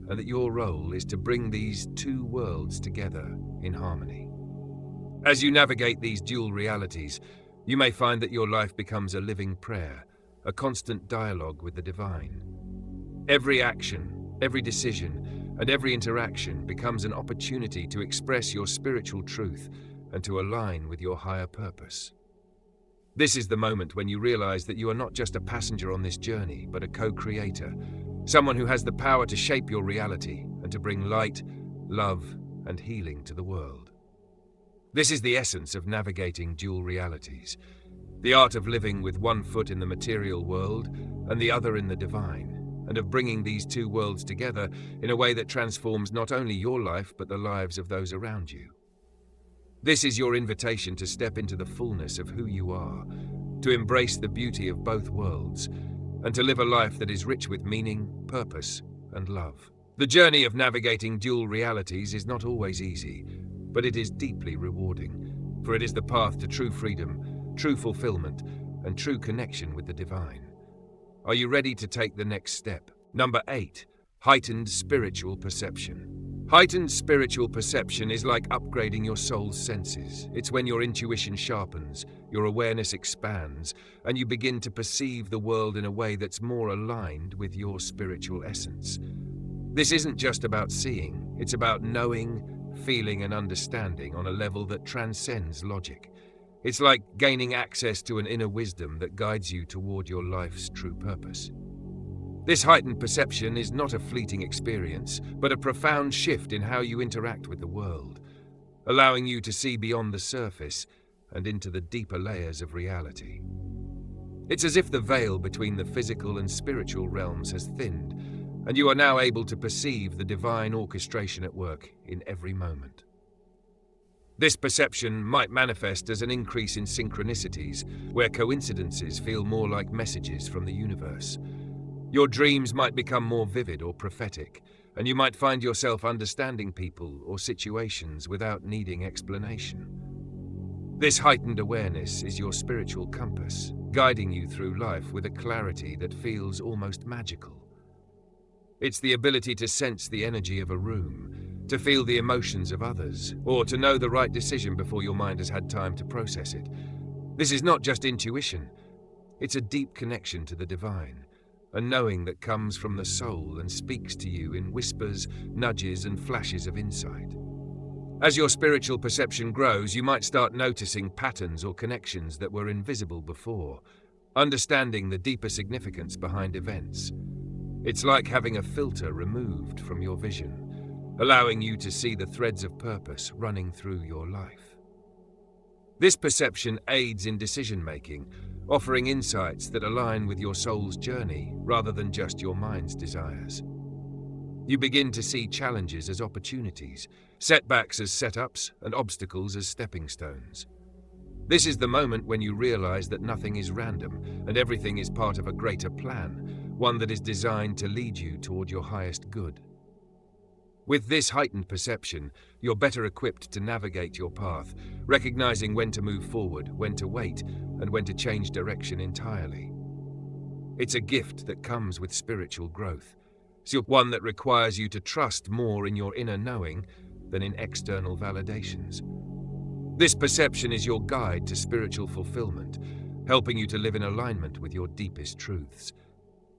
and that your role is to bring these two worlds together in harmony. As you navigate these dual realities, you may find that your life becomes a living prayer, a constant dialogue with the divine. Every action, every decision, and every interaction becomes an opportunity to express your spiritual truth and to align with your higher purpose. This is the moment when you realize that you are not just a passenger on this journey, but a co-creator, someone who has the power to shape your reality and to bring light, love, and healing to the world. This is the essence of navigating dual realities, the art of living with one foot in the material world and the other in the divine, and of bringing these two worlds together in a way that transforms not only your life but the lives of those around you. This is your invitation to step into the fullness of who you are, to embrace the beauty of both worlds, and to live a life that is rich with meaning, purpose, and love. The journey of navigating dual realities is not always easy, but it is deeply rewarding, for it is the path to true freedom, true fulfillment, and true connection with the divine. Are you ready to take the next step? Number 8. Heightened spiritual perception. Heightened spiritual perception is like upgrading your soul's senses. It's when your intuition sharpens, your awareness expands, and you begin to perceive the world in a way that's more aligned with your spiritual essence. This isn't just about seeing, it's about knowing, feeling, and understanding on a level that transcends logic. It's like gaining access to an inner wisdom that guides you toward your life's true purpose. This heightened perception is not a fleeting experience, but a profound shift in how you interact with the world, allowing you to see beyond the surface and into the deeper layers of reality. It's as if the veil between the physical and spiritual realms has thinned, and you are now able to perceive the divine orchestration at work in every moment. This perception might manifest as an increase in synchronicities, where coincidences feel more like messages from the universe. Your dreams might become more vivid or prophetic, and you might find yourself understanding people or situations without needing explanation. This heightened awareness is your spiritual compass, guiding you through life with a clarity that feels almost magical. It's the ability to sense the energy of a room, to feel the emotions of others, or to know the right decision before your mind has had time to process it. This is not just intuition, it's a deep connection to the divine, a knowing that comes from the soul and speaks to you in whispers, nudges, and flashes of insight. As your spiritual perception grows, you might start noticing patterns or connections that were invisible before, understanding the deeper significance behind events. It's like having a filter removed from your vision, allowing you to see the threads of purpose running through your life. This perception aids in decision-making, offering insights that align with your soul's journey rather than just your mind's desires. You begin to see challenges as opportunities, setbacks as setups, and obstacles as stepping stones. This is the moment when you realize that nothing is random and everything is part of a greater plan, one that is designed to lead you toward your highest good. With this heightened perception, you're better equipped to navigate your path, recognizing when to move forward, when to wait, and when to change direction entirely. It's a gift that comes with spiritual growth. It's one that requires you to trust more in your inner knowing than in external validations. This perception is your guide to spiritual fulfillment, helping you to live in alignment with your deepest truths.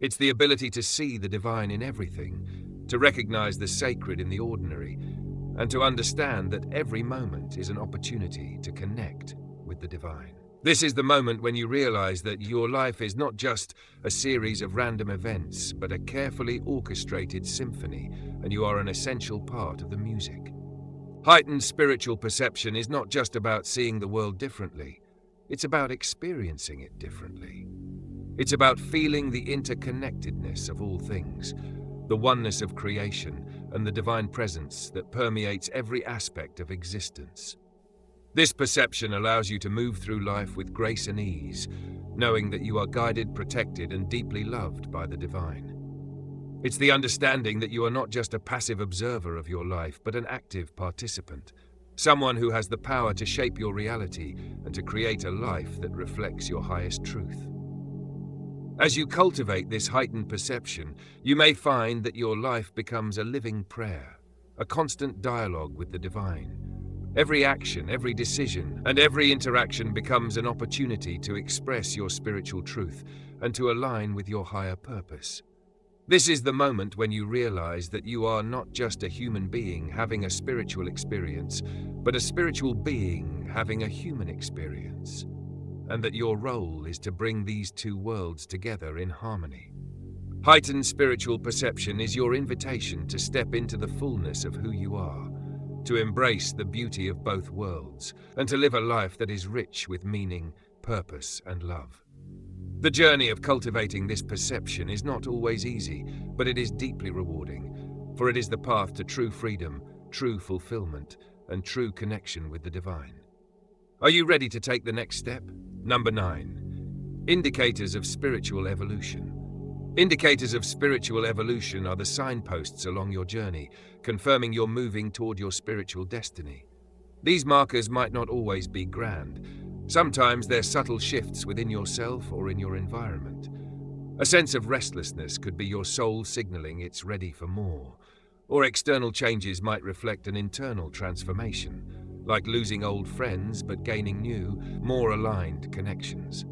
It's the ability to see the divine in everything, to recognize the sacred in the ordinary, and to understand that every moment is an opportunity to connect with the divine. This is the moment when you realize that your life is not just a series of random events, but a carefully orchestrated symphony, and you are an essential part of the music. Heightened spiritual perception is not just about seeing the world differently, it's about experiencing it differently. It's about feeling the interconnectedness of all things, the oneness of creation, and the divine presence that permeates every aspect of existence. This perception allows you to move through life with grace and ease, knowing that you are guided, protected, and deeply loved by the divine. It's the understanding that you are not just a passive observer of your life, but an active participant, someone who has the power to shape your reality and to create a life that reflects your highest truth. As you cultivate this heightened perception, you may find that your life becomes a living prayer, a constant dialogue with the divine. Every action, every decision, and every interaction becomes an opportunity to express your spiritual truth and to align with your higher purpose. This is the moment when you realize that you are not just a human being having a spiritual experience, but a spiritual being having a human experience, and that your role is to bring these two worlds together in harmony. Heightened spiritual perception is your invitation to step into the fullness of who you are, to embrace the beauty of both worlds, and to live a life that is rich with meaning, purpose, and love. The journey of cultivating this perception is not always easy, but it is deeply rewarding, for it is the path to true freedom, true fulfillment, and true connection with the divine. Are you ready to take the next step? Number 9. Indicators of spiritual evolution. Indicators of spiritual evolution are the signposts along your journey, confirming you're moving toward your spiritual destiny. These markers might not always be grand. Sometimes they're subtle shifts within yourself or in your environment. A sense of restlessness could be your soul signaling it's ready for more, or external changes might reflect an internal transformation, like losing old friends but gaining new, more aligned connections.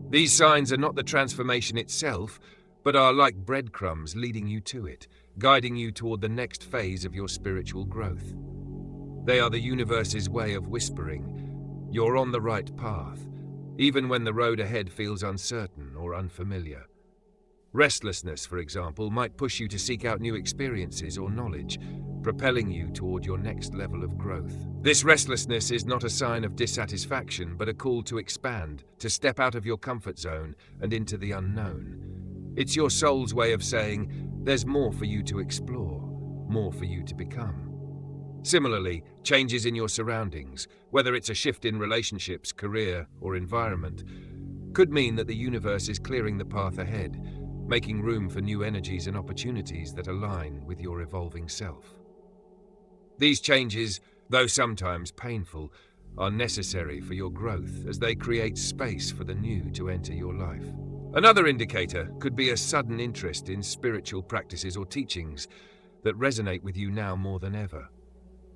These signs are not the transformation itself, but are like breadcrumbs leading you to it, guiding you toward the next phase of your spiritual growth. They are the universe's way of whispering, "You're on the right path," even when the road ahead feels uncertain or unfamiliar. Restlessness, for example, might push you to seek out new experiences or knowledge, propelling you toward your next level of growth. This restlessness is not a sign of dissatisfaction, but a call to expand, to step out of your comfort zone and into the unknown. It's your soul's way of saying, there's more for you to explore, more for you to become. Similarly, changes in your surroundings, whether it's a shift in relationships, career, or environment, could mean that the universe is clearing the path ahead, making room for new energies and opportunities that align with your evolving self. These changes, though sometimes painful, are necessary for your growth as they create space for the new to enter your life. Another indicator could be a sudden interest in spiritual practices or teachings that resonate with you now more than ever.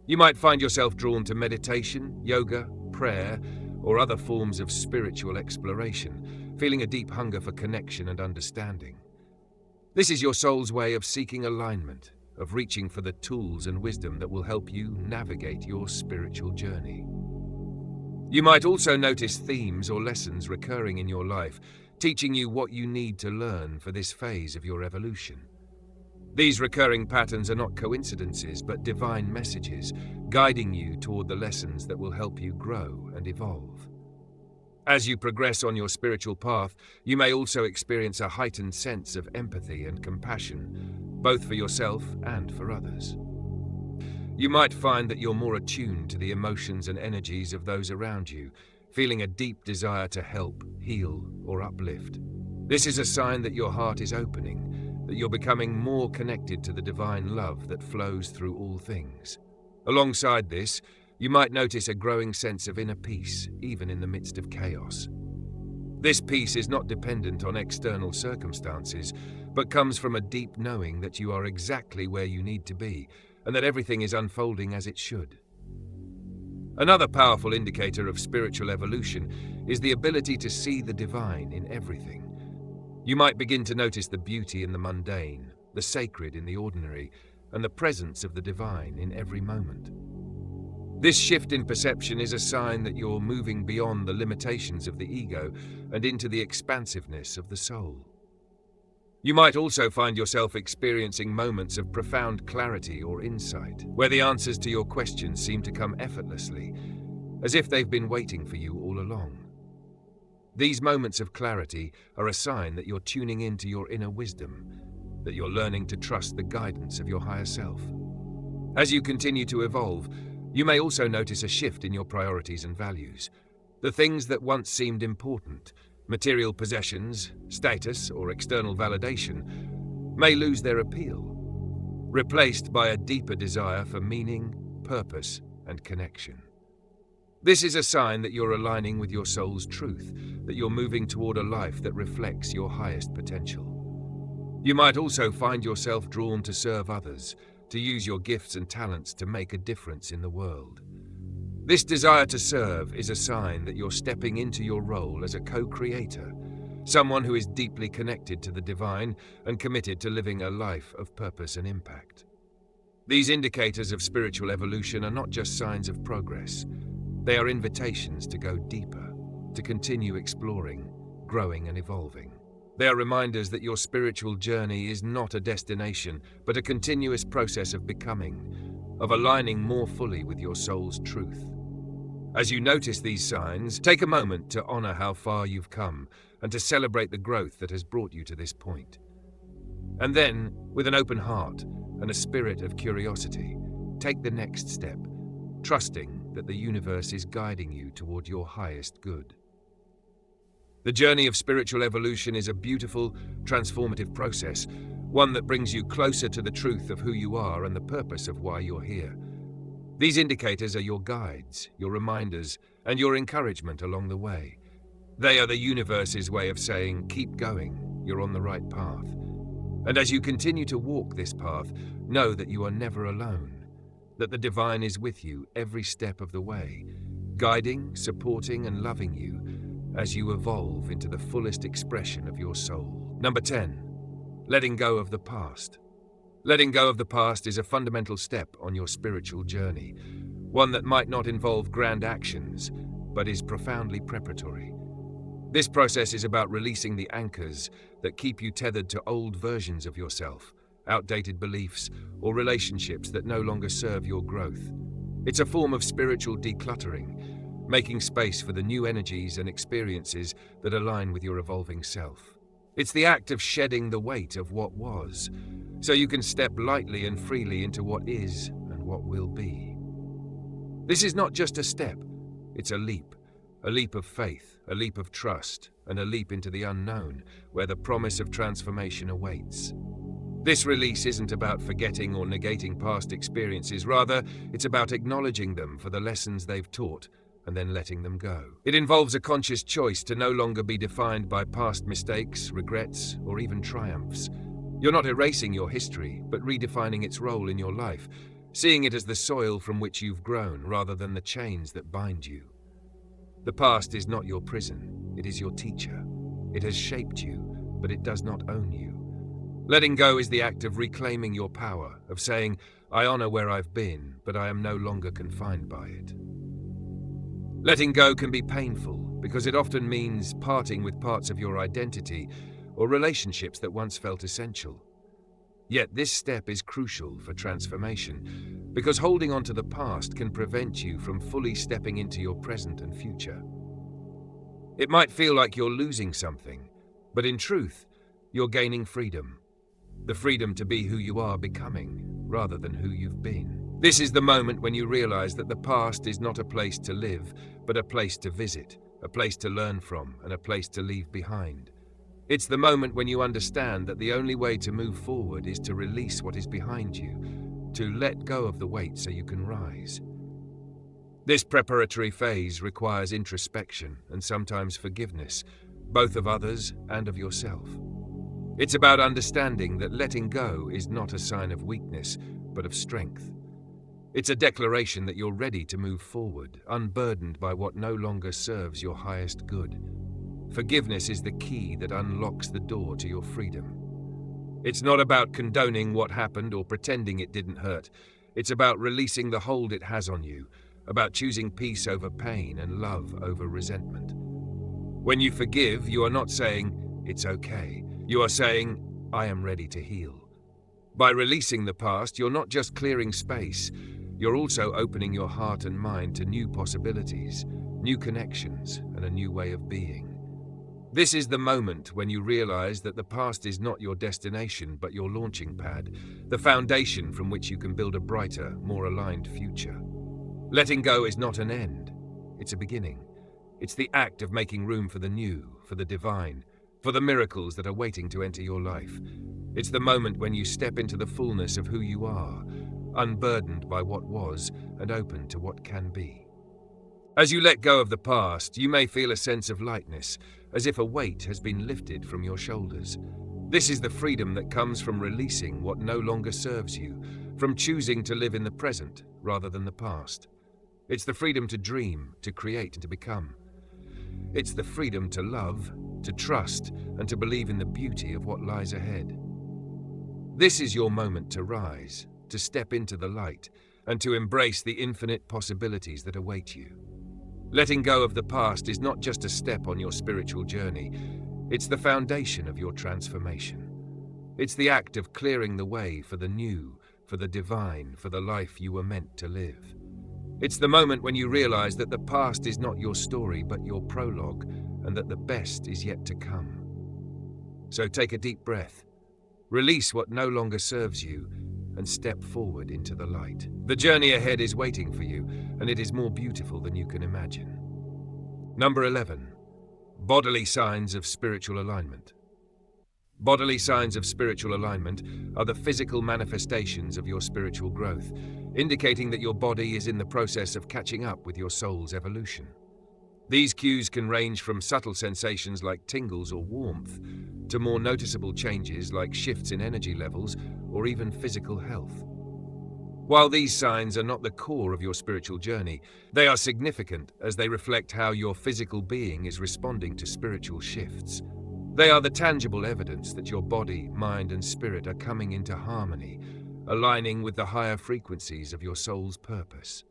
You might find yourself drawn to meditation, yoga, prayer, or other forms of spiritual exploration, feeling a deep hunger for connection and understanding. This is your soul's way of seeking alignment, of reaching for the tools and wisdom that will help you navigate your spiritual journey. You might also notice themes or lessons recurring in your life, teaching you what you need to learn for this phase of your evolution. These recurring patterns are not coincidences, but divine messages, guiding you toward the lessons that will help you grow and evolve. As you progress on your spiritual path, you may also experience a heightened sense of empathy and compassion, both for yourself and for others. You might find that you're more attuned to the emotions and energies of those around you, feeling a deep desire to help, heal, or uplift. This is a sign that your heart is opening, that you're becoming more connected to the divine love that flows through all things. Alongside this, you might notice a growing sense of inner peace, even in the midst of chaos. This peace is not dependent on external circumstances, but comes from a deep knowing that you are exactly where you need to be, and that everything is unfolding as it should. Another powerful indicator of spiritual evolution is the ability to see the divine in everything. You might begin to notice the beauty in the mundane, the sacred in the ordinary, and the presence of the divine in every moment. This shift in perception is a sign that you're moving beyond the limitations of the ego and into the expansiveness of the soul. You might also find yourself experiencing moments of profound clarity or insight, where the answers to your questions seem to come effortlessly, as if they've been waiting for you all along. These moments of clarity are a sign that you're tuning into your inner wisdom, that you're learning to trust the guidance of your higher self. As you continue to evolve, you may also notice a shift in your priorities and values. The things that once seemed important, material possessions, status, or external validation, may lose their appeal, replaced by a deeper desire for meaning, purpose, and connection. This is a sign that you're aligning with your soul's truth, that you're moving toward a life that reflects your highest potential. You might also find yourself drawn to serve others, to use your gifts and talents to make a difference in the world. This desire to serve is a sign that you're stepping into your role as a co-creator, someone who is deeply connected to the divine and committed to living a life of purpose and impact. These indicators of spiritual evolution are not just signs of progress. They are invitations to go deeper, to continue exploring, growing and evolving. They are reminders that your spiritual journey is not a destination, but a continuous process of becoming, of aligning more fully with your soul's truth. As you notice these signs, take a moment to honor how far you've come and to celebrate the growth that has brought you to this point. And then, with an open heart and a spirit of curiosity, take the next step, trusting that the universe is guiding you toward your highest good. The journey of spiritual evolution is a beautiful, transformative process, one that brings you closer to the truth of who you are and the purpose of why you're here. These indicators are your guides, your reminders, and your encouragement along the way. They are the universe's way of saying, keep going, you're on the right path. And as you continue to walk this path, know that you are never alone, that the divine is with you every step of the way, guiding, supporting, and loving you as you evolve into the fullest expression of your soul. Number 10. Letting go of the past. Letting go of the past is a fundamental step on your spiritual journey, one that might not involve grand actions, but is profoundly preparatory. This process is about releasing the anchors that keep you tethered to old versions of yourself, outdated beliefs, or relationships that no longer serve your growth. It's a form of spiritual decluttering, making space for the new energies and experiences that align with your evolving self. It's the act of shedding the weight of what was, so you can step lightly and freely into what is and what will be. This is not just a step, it's a leap of faith, a leap of trust, and a leap into the unknown, where the promise of transformation awaits. This release isn't about forgetting or negating past experiences, rather, it's about acknowledging them for the lessons they've taught, and then letting them go. It involves a conscious choice to no longer be defined by past mistakes, regrets, or even triumphs. You're not erasing your history, but redefining its role in your life, seeing it as the soil from which you've grown rather than the chains that bind you. The past is not your prison, it is your teacher. It has shaped you, but it does not own you. Letting go is the act of reclaiming your power, of saying, I honor where I've been, but I am no longer confined by it. Letting go can be painful because it often means parting with parts of your identity or relationships that once felt essential. Yet this step is crucial for transformation because holding on to the past can prevent you from fully stepping into your present and future. It might feel like you're losing something, but in truth, you're gaining freedom. The freedom to be who you are becoming, rather than who you've been. This is the moment when you realize that the past is not a place to live, but a place to visit, a place to learn from, and a place to leave behind. It's the moment when you understand that the only way to move forward is to release what is behind you, to let go of the weight so you can rise. This preparatory phase requires introspection and sometimes forgiveness, both of others and of yourself. It's about understanding that letting go is not a sign of weakness, but of strength. It's a declaration that you're ready to move forward, unburdened by what no longer serves your highest good. Forgiveness is the key that unlocks the door to your freedom. It's not about condoning what happened or pretending it didn't hurt. It's about releasing the hold it has on you, about choosing peace over pain and love over resentment. When you forgive, you are not saying, it's okay. You are saying, I am ready to heal. By releasing the past, you're not just clearing space, you're also opening your heart and mind to new possibilities, new connections, and a new way of being. This is the moment when you realize that the past is not your destination but your launching pad, the foundation from which you can build a brighter, more aligned future. Letting go is not an end, it's a beginning. It's the act of making room for the new, for the divine, for the miracles that are waiting to enter your life. It's the moment when you step into the fullness of who you are, unburdened by what was and open to what can be. As you let go of the past, you may feel a sense of lightness, as if a weight has been lifted from your shoulders. This is the freedom that comes from releasing what no longer serves you, from choosing to live in the present rather than the past. It's the freedom to dream, to create, and to become. It's the freedom to love, to trust, and to believe in the beauty of what lies ahead. This is your moment to rise, to step into the light, and to embrace the infinite possibilities that await you. Letting go of the past is not just a step on your spiritual journey, it's the foundation of your transformation. It's the act of clearing the way for the new, for the divine, for the life you were meant to live. It's the moment when you realize that the past is not your story but your prologue, and that the best is yet to come. So take a deep breath, release what no longer serves you, and step forward into the light. The journey ahead is waiting for you, and it is more beautiful than you can imagine. Number 11. Bodily signs of spiritual alignment. Bodily signs of spiritual alignment are the physical manifestations of your spiritual growth, indicating that your body is in the process of catching up with your soul's evolution. These cues can range from subtle sensations like tingles or warmth, to more noticeable changes like shifts in energy levels or even physical health. While these signs are not the core of your spiritual journey, they are significant as they reflect how your physical being is responding to spiritual shifts. They are the tangible evidence that your body, mind, and spirit are coming into harmony, aligning with the higher frequencies of your soul's purpose.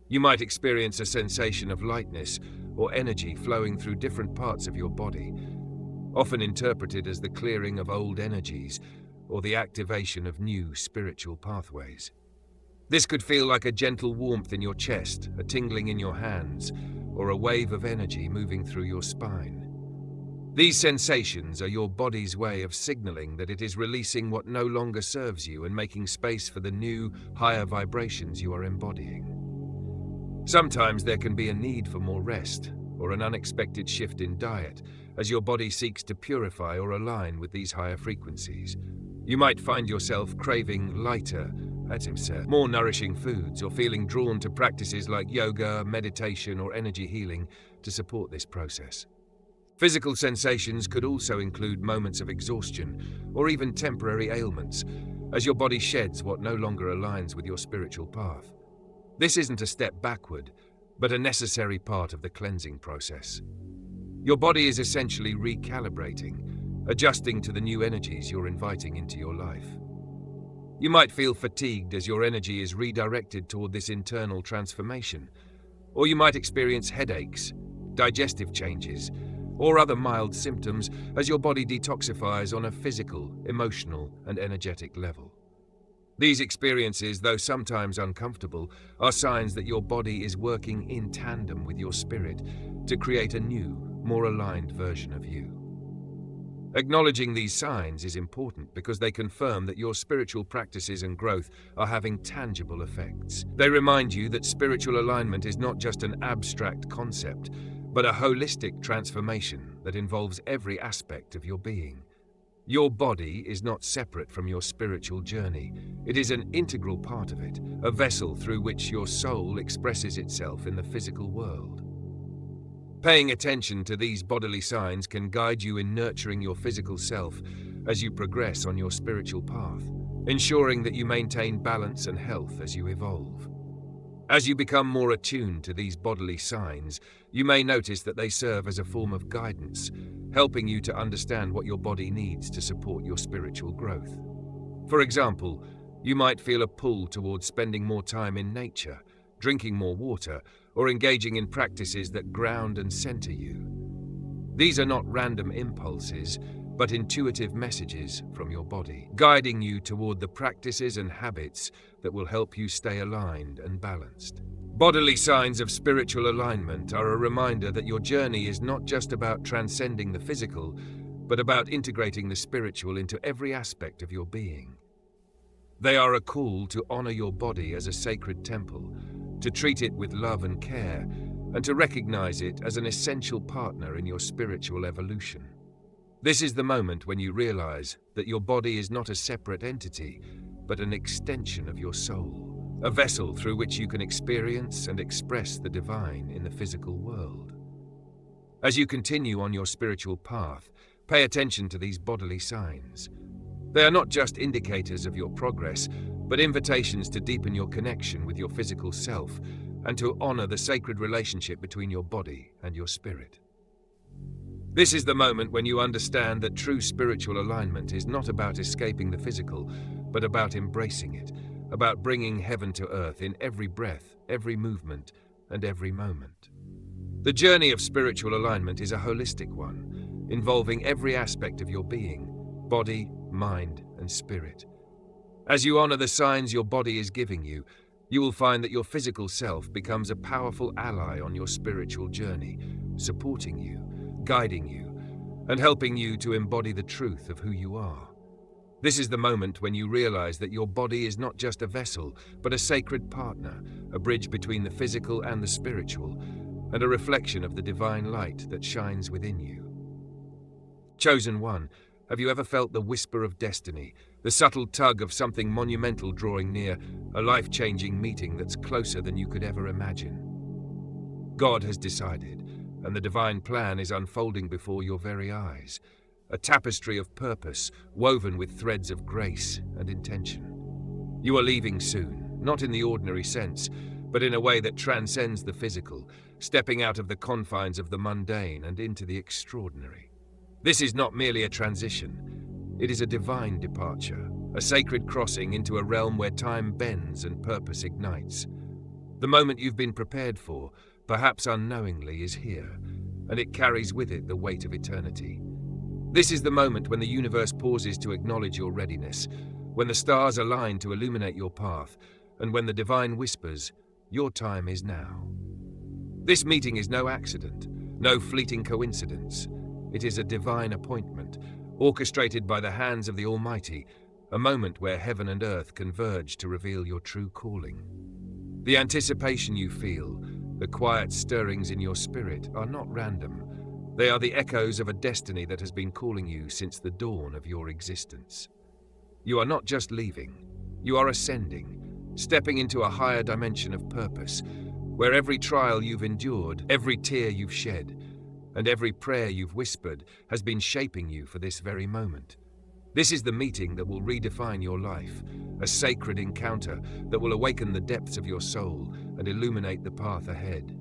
You might experience a sensation of lightness or energy flowing through different parts of your body, often interpreted as the clearing of old energies or the activation of new spiritual pathways. This could feel like a gentle warmth in your chest, a tingling in your hands, or a wave of energy moving through your spine. These sensations are your body's way of signaling that it is releasing what no longer serves you and making space for the new, higher vibrations you are embodying. Sometimes there can be a need for more rest or an unexpected shift in diet as your body seeks to purify or align with these higher frequencies. You might find yourself craving lighter, more nourishing foods, or feeling drawn to practices like yoga, meditation, or energy healing to support this process. Physical sensations could also include moments of exhaustion or even temporary ailments as your body sheds what no longer aligns with your spiritual path. This isn't a step backward, but a necessary part of the cleansing process. Your body is essentially recalibrating, adjusting to the new energies you're inviting into your life. You might feel fatigued as your energy is redirected toward this internal transformation, or you might experience headaches, digestive changes, or other mild symptoms as your body detoxifies on a physical, emotional, and energetic level. These experiences, though sometimes uncomfortable, are signs that your body is working in tandem with your spirit to create a new, more aligned version of you. Acknowledging these signs is important because they confirm that your spiritual practices and growth are having tangible effects. They remind you that spiritual alignment is not just an abstract concept, but a holistic transformation that involves every aspect of your being. Your body is not separate from your spiritual journey. It is an integral part of it, a vessel through which your soul expresses itself in the physical world. Paying attention to these bodily signs can guide you in nurturing your physical self as you progress on your spiritual path, ensuring that you maintain balance and health as you evolve. As you become more attuned to these bodily signs, you may notice that they serve as a form of guidance, helping you to understand what your body needs to support your spiritual growth. For example, you might feel a pull towards spending more time in nature, drinking more water, or engaging in practices that ground and center you. These are not random impulses, but intuitive messages from your body, guiding you toward the practices and habits that will help you stay aligned and balanced. Bodily signs of spiritual alignment are a reminder that your journey is not just about transcending the physical, but about integrating the spiritual into every aspect of your being. They are a call to honor your body as a sacred temple, to treat it with love and care, and to recognize it as an essential partner in your spiritual evolution. This is the moment when you realize that your body is not a separate entity, but an extension of your soul, a vessel through which you can experience and express the divine in the physical world. As you continue on your spiritual path, pay attention to these bodily signs. They are not just indicators of your progress, but invitations to deepen your connection with your physical self and to honor the sacred relationship between your body and your spirit. This is the moment when you understand that true spiritual alignment is not about escaping the physical, but about embracing it, about bringing heaven to earth in every breath, every movement, and every moment. The journey of spiritual alignment is a holistic one, involving every aspect of your being, body, mind, and spirit. As you honor the signs your body is giving you, you will find that your physical self becomes a powerful ally on your spiritual journey, supporting you, guiding you, and helping you to embody the truth of who you are. This is the moment when you realize that your body is not just a vessel, but a sacred partner, a bridge between the physical and the spiritual, and a reflection of the divine light that shines within you. Chosen one, have you ever felt the whisper of destiny, the subtle tug of something monumental drawing near, a life-changing meeting that's closer than you could ever imagine? God has decided, and the divine plan is unfolding before your very eyes, a tapestry of purpose woven with threads of grace and intention. You are leaving soon, not in the ordinary sense, but in a way that transcends the physical, stepping out of the confines of the mundane and into the extraordinary. This is not merely a transition, it is a divine departure, a sacred crossing into a realm where time bends and purpose ignites. The moment you've been prepared for, perhaps unknowingly, is here, and it carries with it the weight of eternity. This is the moment when the universe pauses to acknowledge your readiness, when the stars align to illuminate your path, and when the divine whispers, "Your time is now." This meeting is no accident, no fleeting coincidence. It is a divine appointment, orchestrated by the hands of the Almighty, a moment where heaven and earth converge to reveal your true calling. The anticipation you feel, the quiet stirrings in your spirit, are not random. They are the echoes of a destiny that has been calling you since the dawn of your existence. You are not just leaving, you are ascending, stepping into a higher dimension of purpose, where every trial you've endured, every tear you've shed, and every prayer you've whispered has been shaping you for this very moment. This is the meeting that will redefine your life, a sacred encounter that will awaken the depths of your soul and illuminate the path ahead.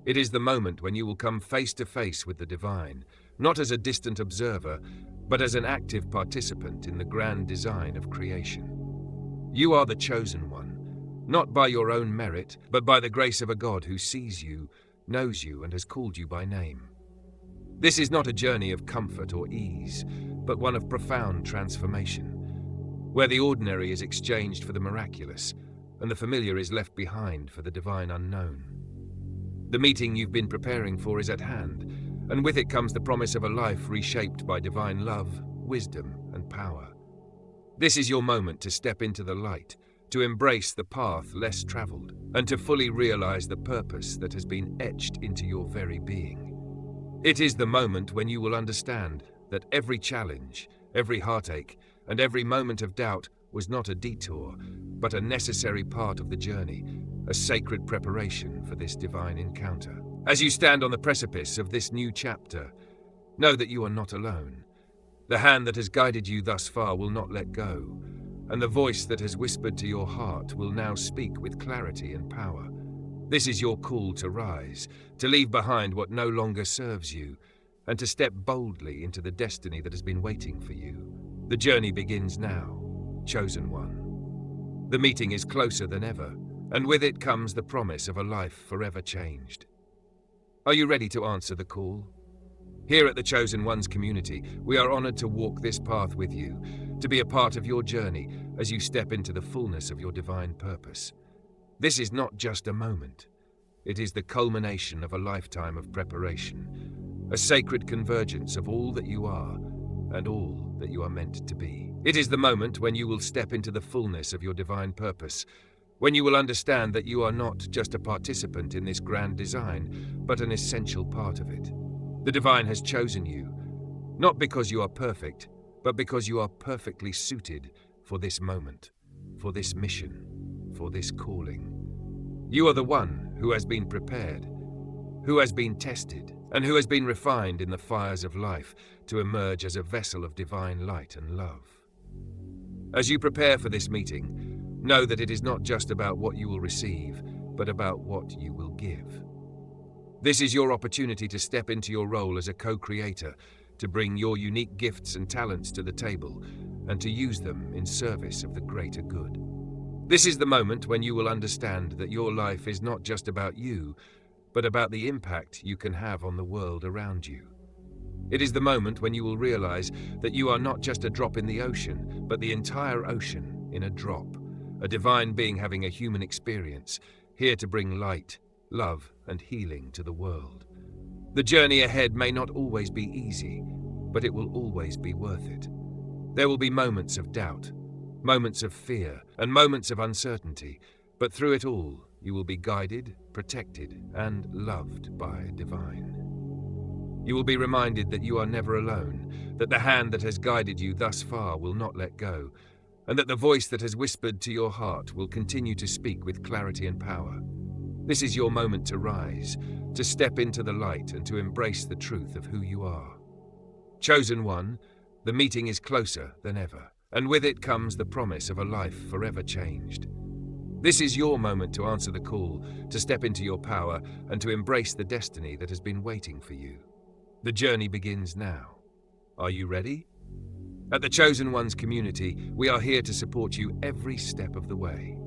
It is the moment when you will come face to face with the divine, not as a distant observer, but as an active participant in the grand design of creation. You are the chosen one, not by your own merit, but by the grace of a God who sees you, knows you, and has called you by name. This is not a journey of comfort or ease, but one of profound transformation, where the ordinary is exchanged for the miraculous, and the familiar is left behind for the divine unknown. The meeting you've been preparing for is at hand, and with it comes the promise of a life reshaped by divine love, wisdom, and power. This is your moment to step into the light, to embrace the path less traveled, and to fully realize the purpose that has been etched into your very being. It is the moment when you will understand that every challenge, every heartache, and every moment of doubt was not a detour, but a necessary part of the journey, a sacred preparation for this divine encounter. As you stand on the precipice of this new chapter, know that you are not alone. The hand that has guided you thus far will not let go, and the voice that has whispered to your heart will now speak with clarity and power. This is your call to rise, to leave behind what no longer serves you, and to step boldly into the destiny that has been waiting for you. The journey begins now, chosen one. The meeting is closer than ever, and with it comes the promise of a life forever changed. Are you ready to answer the call? Here at the Chosen Ones community, we are honored to walk this path with you, to be a part of your journey as you step into the fullness of your divine purpose. This is not just a moment. It is the culmination of a lifetime of preparation, a sacred convergence of all that you are and all that you are meant to be. It is the moment when you will step into the fullness of your divine purpose, when you will understand that you are not just a participant in this grand design, but an essential part of it. The divine has chosen you, not because you are perfect, but because you are perfectly suited for this moment, for this mission, for this calling. You are the one who has been prepared, who has been tested, and who has been refined in the fires of life to emerge as a vessel of divine light and love. As you prepare for this meeting, know that it is not just about what you will receive, but about what you will give. This is your opportunity to step into your role as a co-creator, to bring your unique gifts and talents to the table, and to use them in service of the greater good. This is the moment when you will understand that your life is not just about you, but about the impact you can have on the world around you. It is the moment when you will realize that you are not just a drop in the ocean, but the entire ocean in a drop, a divine being having a human experience, here to bring light, love, and healing to the world. The journey ahead may not always be easy, but it will always be worth it. There will be moments of doubt, moments of fear, and moments of uncertainty, but through it all, you will be guided, protected, and loved by divine. You will be reminded that you are never alone, that the hand that has guided you thus far will not let go, and that the voice that has whispered to your heart will continue to speak with clarity and power. This is your moment to rise, to step into the light and to embrace the truth of who you are. Chosen One, the meeting is closer than ever, and with it comes the promise of a life forever changed. This is your moment to answer the call, to step into your power, and to embrace the destiny that has been waiting for you. The journey begins now. Are you ready? At the Chosen Ones community, we are here to support you every step of the way.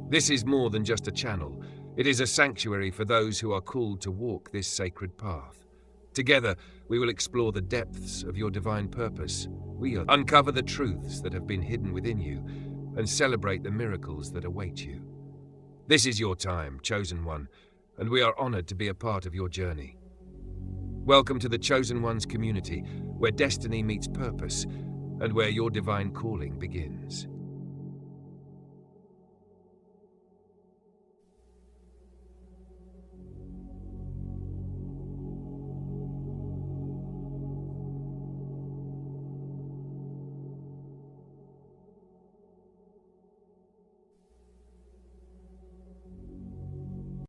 This is more than just a channel. It is a sanctuary for those who are called to walk this sacred path. Together, we will explore the depths of your divine purpose. We will uncover the truths that have been hidden within you and celebrate the miracles that await you. This is your time, Chosen One, and we are honored to be a part of your journey. Welcome to the Chosen Ones community, where destiny meets purpose and where your divine calling begins.